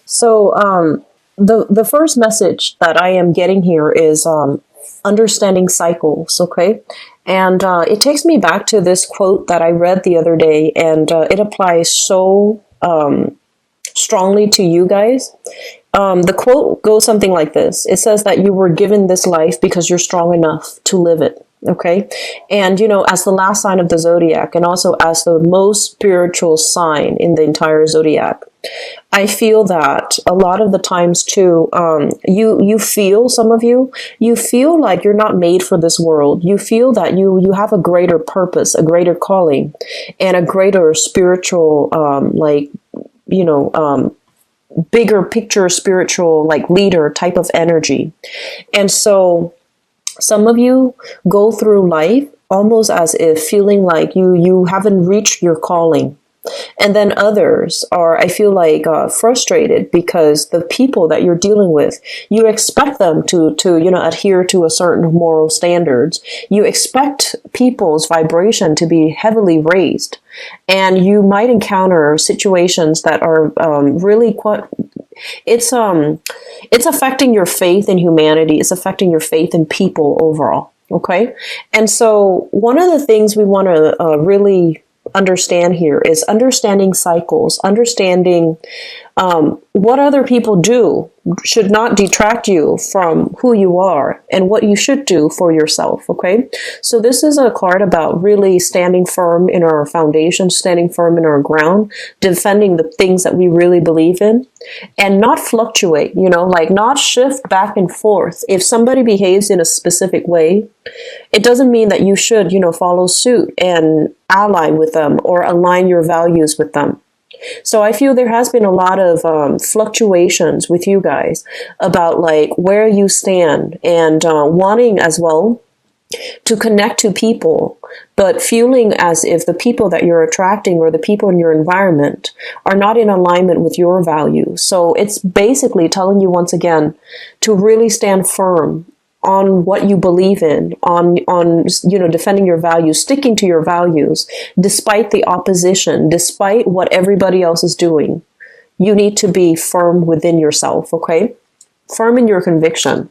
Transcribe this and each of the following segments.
So, the first message that I am getting here is understanding cycles. Okay, and it takes me back to this quote that I read the other day, and it applies so strongly to you guys. The quote goes something like this. It says that you were given this life because you're strong enough to live it. Okay. And, as the last sign of the zodiac and also as the most spiritual sign in the entire zodiac, I feel that a lot of the times too, you feel, some of you feel like you're not made for this world. You feel that you have a greater purpose, a greater calling, and a greater spiritual, bigger picture spiritual, like leader type of energy. And so some of you go through life almost as if feeling like you haven't reached your calling. And then others are, I feel like, frustrated because the people that you're dealing with, you expect them to adhere to a certain moral standards. You expect people's vibration to be heavily raised, and you might encounter situations that are really quite. It's affecting your faith in humanity. It's affecting your faith in people overall. Okay, and so one of the things we want to really understand here is understanding cycles, understanding what other people do should not detract you from who you are and what you should do for yourself. Okay, so this is a card about really standing firm in our foundation, standing firm in our ground, defending the things that we really believe in, and not fluctuate, like not shift back and forth. If somebody behaves in a specific way, it doesn't mean that you should, follow suit and ally with them or align your values with them. So I feel there has been a lot of fluctuations with you guys about like where you stand and wanting as well to connect to people, but feeling as if the people that you're attracting or the people in your environment are not in alignment with your values. So it's basically telling you once again to really stand firm on what you believe in, on defending your values, sticking to your values, despite the opposition, despite what everybody else is doing. You need to be firm within yourself, okay? Firm in your conviction.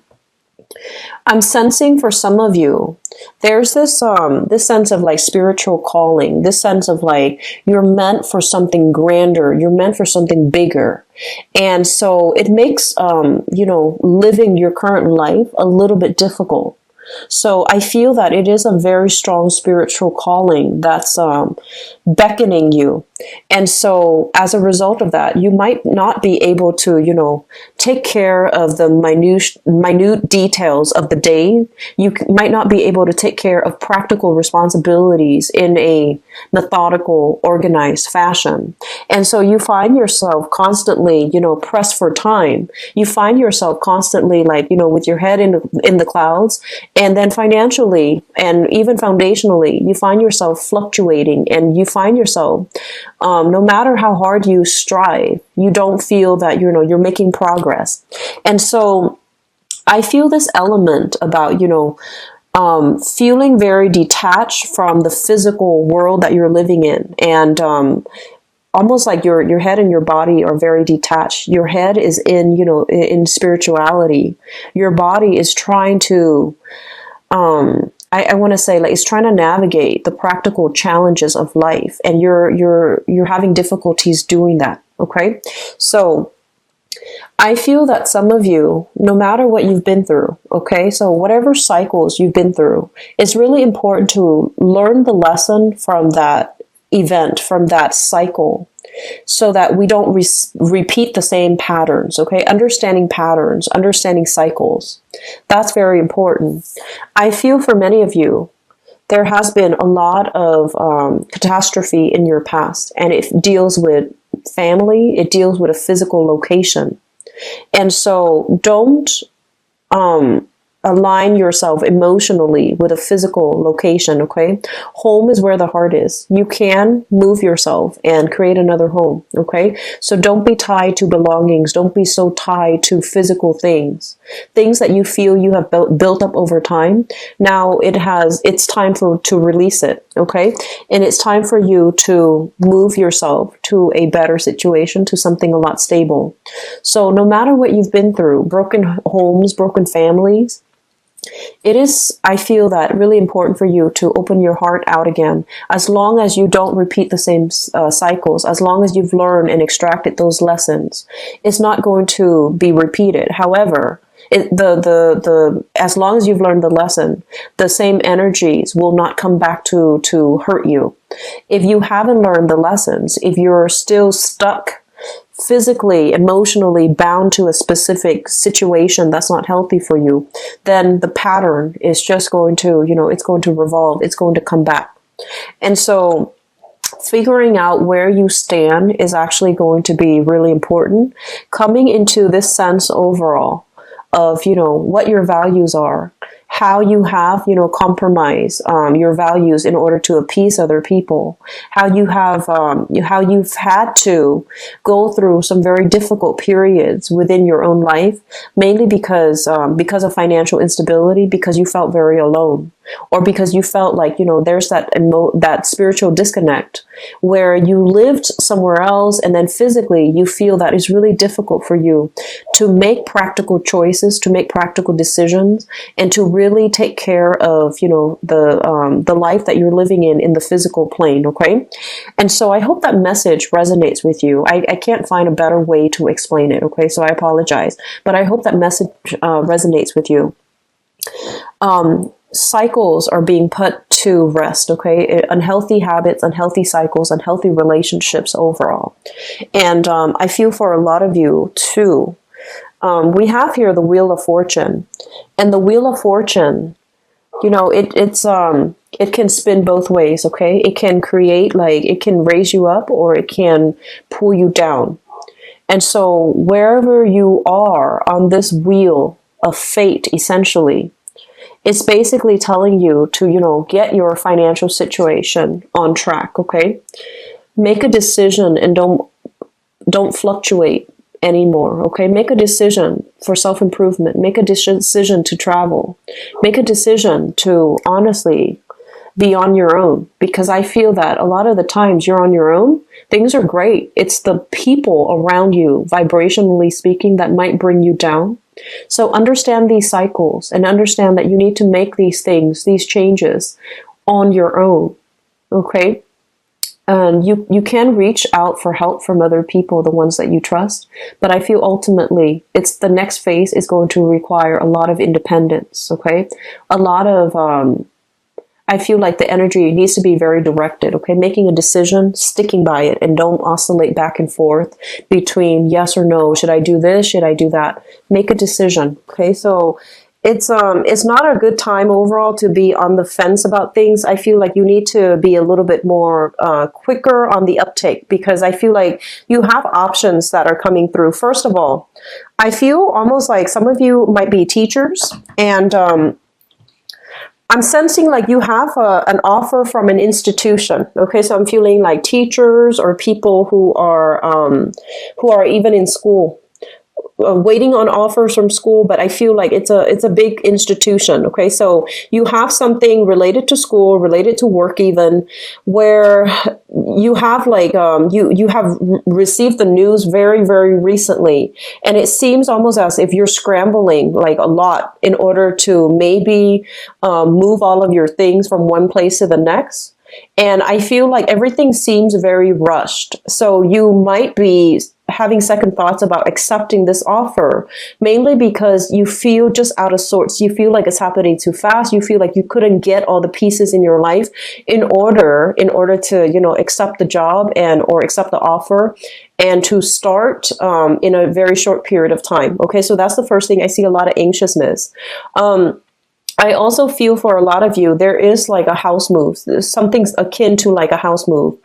I'm sensing for some of you, there's this sense of like spiritual calling, this sense of like you're meant for something grander, you're meant for something bigger. And so it makes, living your current life a little bit difficult. So I feel that it is a very strong spiritual calling that's beckoning you. And so as a result of that, you might not be able to, take care of the minute details of the day. You might not be able to take care of practical responsibilities in a methodical, organized fashion. And so you find yourself constantly, pressed for time. You find yourself constantly like, with your head in the clouds. And then financially and even foundationally, you find yourself fluctuating, and you find yourself, no matter how hard you strive, you don't feel that, you're making progress. And so I feel this element about, feeling very detached from the physical world that you're living in. And, almost like your head and your body are very detached. Your head is in spirituality. Your body is trying to, I want to say, like, it's trying to navigate the practical challenges of life, and you're having difficulties doing that. Okay, so I feel that some of you, no matter what you've been through, okay, so whatever cycles you've been through, it's really important to learn the lesson from that event, from that cycle, so that we don't repeat the same patterns, okay? Understanding patterns, understanding cycles. That's very important. I feel for many of you, there has been a lot of catastrophe in your past, and it deals with family, it deals with a physical location. And so don't align yourself emotionally with a physical location, okay? Home is where the heart is. You can move yourself and create another home, okay? So don't be tied to belongings. Don't be so tied to physical things. Things that you feel you have built up over time. Now it's time to release it, okay? And it's time for you to move yourself to a better situation, to something a lot stable. So no matter what you've been through, broken homes, broken families, it is, I feel that, really important for you to open your heart out again. As long as you don't repeat the same cycles, as long as you've learned and extracted those lessons, it's not going to be repeated. However, as long as you've learned the lesson, the same energies will not come back to hurt you. If you haven't learned the lessons, if you're still stuck physically, emotionally bound to a specific situation that's not healthy for you, then the pattern is just going to, it's going to revolve. It's going to come back. And so figuring out where you stand is actually going to be really important. Coming into this sense overall of, what your values are, how you have, compromise your values in order to appease other people, how you've had to go through some very difficult periods within your own life, mainly because of financial instability, because you felt very alone, or because you felt like, there's that spiritual disconnect where you lived somewhere else, and then physically you feel that it's really difficult for you to make practical choices, to make practical decisions, and to really take care of, the life that you're living in the physical plane, okay? And so I hope that message resonates with you. I can't find a better way to explain it, okay? So I apologize, but I hope that message resonates with you. Cycles are being put to rest, okay? Unhealthy habits, unhealthy cycles, unhealthy relationships overall. And I feel for a lot of you too. We have here the Wheel of Fortune, and the Wheel of Fortune, it can spin both ways, okay? It can it can raise you up, or it can pull you down. And so wherever you are on this wheel of fate, essentially, it's basically telling you to, get your financial situation on track, okay? Make a decision and don't fluctuate anymore, okay? Make a decision for self-improvement. Make a decision to travel. Make a decision to honestly be on your own, because I feel that a lot of the times you're on your own, things are great. It's the people around you, vibrationally speaking, that might bring you down. So understand these cycles and understand that you need to make these changes on your own, okay? And you can reach out for help from other people, the ones that you trust. But I feel ultimately it's the next phase is going to require a lot of independence, okay? A lot of, I feel like the energy needs to be very directed, okay? Making a decision, sticking by it, and don't oscillate back and forth between yes or no. Should I do this? Should I do that? Make a decision, okay? So it's not a good time overall to be on the fence about things. I feel like you need to be a little bit more quicker on the uptake, because I feel like you have options that are coming through. First of all, I feel almost like some of you might be teachers, and I'm sensing like you have an offer from an institution. Okay, so I'm feeling like teachers or people who are even in school, waiting on offers from school, but I feel like it's a big institution. Okay, so you have something related to school, related to work, even where you have like you have received the news very, very recently, and it seems almost as if you're scrambling like a lot in order to maybe move all of your things from one place to the next. And I feel like everything seems very rushed. So you might be having second thoughts about accepting this offer, mainly because you feel just out of sorts. You feel like it's happening too fast. You feel like you couldn't get all the pieces in your life in order to, accept the job or accept the offer and to start in a very short period of time. Okay, so that's the first thing. I see a lot of anxiousness. I also feel for a lot of you, there is like a house move. There's something akin to like a house move.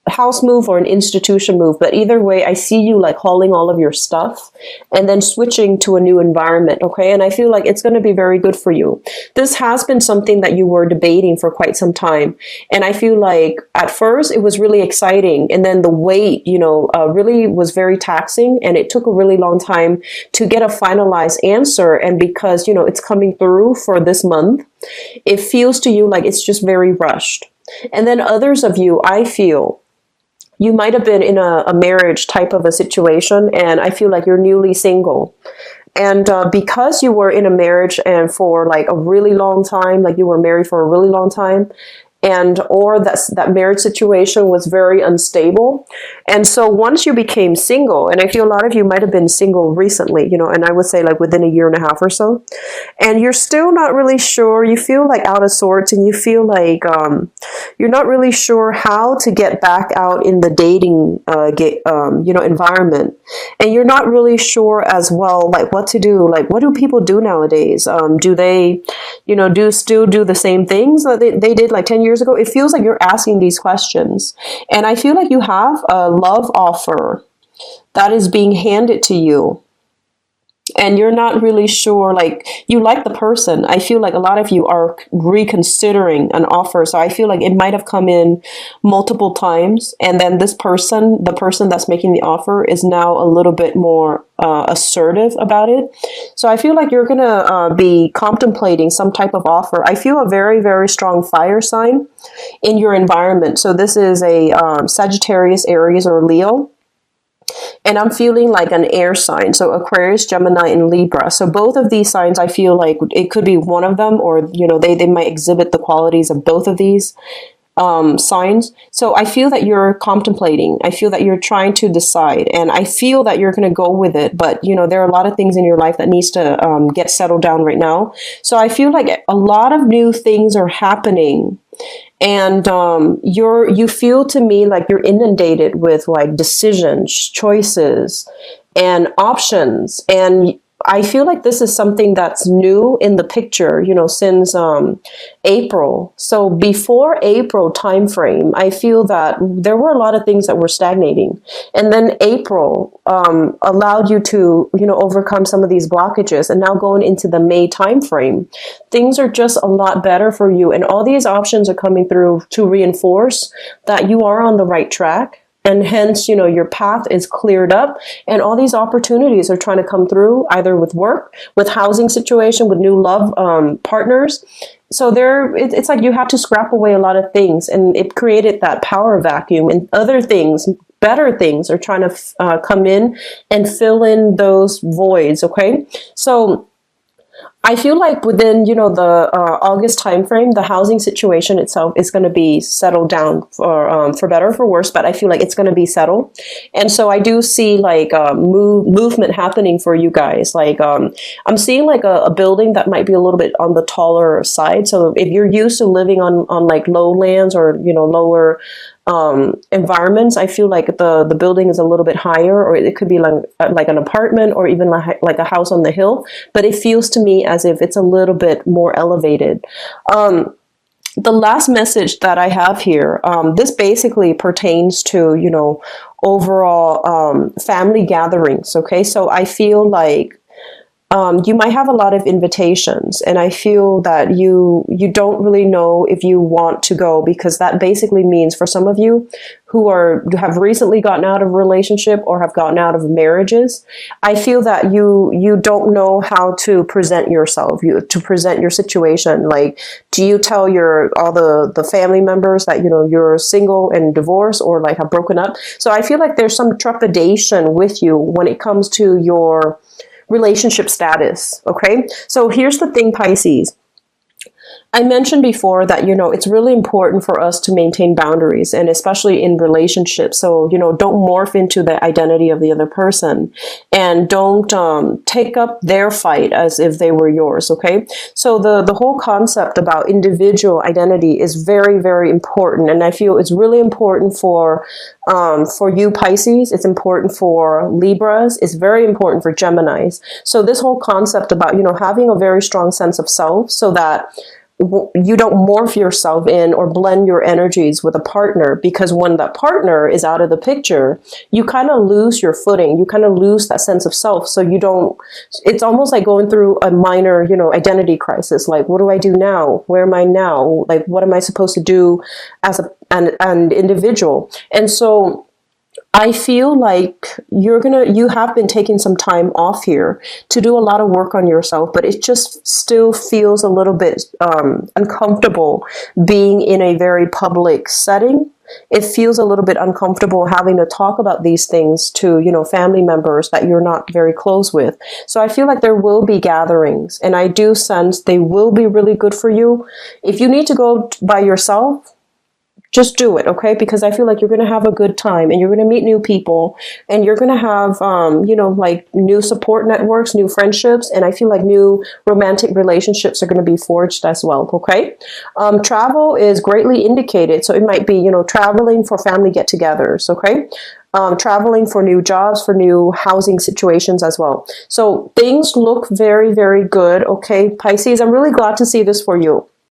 house move or an institution move, but either way, I see you like hauling all of your stuff and then switching to a new environment. Okay. And I feel like it's going to be very good for you. This has been something that you were debating for quite some time. And I feel like at first it was really exciting. And then the wait, really was very taxing. And it took a really long time to get a finalized answer. And because, it's coming through for this month, it feels to you like it's just very rushed. And then others of you, I feel, you might have been in a marriage type of a situation, and I feel like you're newly single. And because you were in a marriage and for like a really long time, like you were married for a really long time, and or that marriage situation was very unstable. And so once you became single, and I feel a lot of you might have been single recently, and I would say like within a year and a half or so, and you're still not really sure, you feel like out of sorts, and you feel like you're not really sure how to get back out in the dating environment, and you're not really sure as well like what to do. Like, what do people do nowadays? Do they still do the same things that they did like 10 years ago? It feels like you're asking these questions, and I feel like you have a love offer that is being handed to you, and you're not really sure, like, you like the person. I feel like a lot of you are reconsidering an offer. So I feel like it might have come in multiple times. And then the person that's making the offer is now a little bit more assertive about it. So I feel like you're going to be contemplating some type of offer. I feel a very, very strong fire sign in your environment. So this is a Sagittarius, Aries, or Leo. And I'm feeling like an air sign. So Aquarius, Gemini, and Libra. So both of these signs, I feel like it could be one of them, or, they might exhibit the qualities of both of these signs. So I feel that you're contemplating. I feel that you're trying to decide. And I feel that you're going to go with it. But, there are a lot of things in your life that needs to get settled down right now. So I feel like a lot of new things are happening. And you feel to me like you're inundated with like decisions, choices, and options. And I feel like this is something that's new in the picture, since April. So before April timeframe, I feel that there were a lot of things that were stagnating. And then April allowed you to, overcome some of these blockages. And now going into the May timeframe, things are just a lot better for you. And all these options are coming through to reinforce that you are on the right track. And hence, your path is cleared up, and all these opportunities are trying to come through, either with work, with housing situation, with new love partners. So it's like you have to scrap away a lot of things, and it created that power vacuum, and other things, better things, are trying to come in and fill in those voids. Okay, so I feel like within, the August timeframe, the housing situation itself is going to be settled down for better or for worse, but I feel like it's going to be settled. And so I do see like movement happening for you guys. Like I'm seeing like a building that might be a little bit on the taller side. So if you're used to living on like lowlands or, lower environments, I feel like the building is a little bit higher, or it could be like an apartment, or even like a house on the hill, but it feels to me as if it's a little bit more elevated. The last message that I have here, this basically pertains to, overall family gatherings. Okay, so I feel like you might have a lot of invitations, and I feel that you don't really know if you want to go, because that basically means for some of you who have recently gotten out of a relationship or have gotten out of marriages, I feel that you don't know how to present yourself, to present your situation. Like, do you tell all the family members that you're single and divorced, or like have broken up? So I feel like there's some trepidation with you when it comes to your relationship status. Okay, so here's the thing, Pisces. I mentioned before that, it's really important for us to maintain boundaries, and especially in relationships. So, don't morph into the identity of the other person, and don't take up their fight as if they were yours. Okay. So the whole concept about individual identity is very, very important. And I feel it's really important for you Pisces. It's important for Libras. It's very important for Geminis. So this whole concept about, having a very strong sense of self, so that you don't morph yourself in or blend your energies with a partner, because when that partner is out of the picture, you kind of lose your footing. You kind of lose that sense of self. So you don't, it's almost like going through a minor, you know, identity crisis. Like, what do I do now? Where am I now? Like, what am I supposed to do as an individual? And so I feel like you have been taking some time off here to do a lot of work on yourself, but it just still feels a little bit uncomfortable being in a very public setting. It feels a little bit uncomfortable having to talk about these things to, you know, family members that you're not very close with. So I feel like there will be gatherings, and I do sense they will be really good for you. If you need to go by yourself, just do it, okay? Because I feel like you're going to have a good time, and you're going to meet new people, and you're going to have, you know, like new support networks, new friendships, and I feel like new romantic relationships are going to be forged as well, okay? Travel is greatly indicated, so it might be, you know, traveling for family get-togethers, okay? Traveling for new jobs, for new housing situations as well. So things look very, very good, okay, Pisces? I'm really glad to see this for you.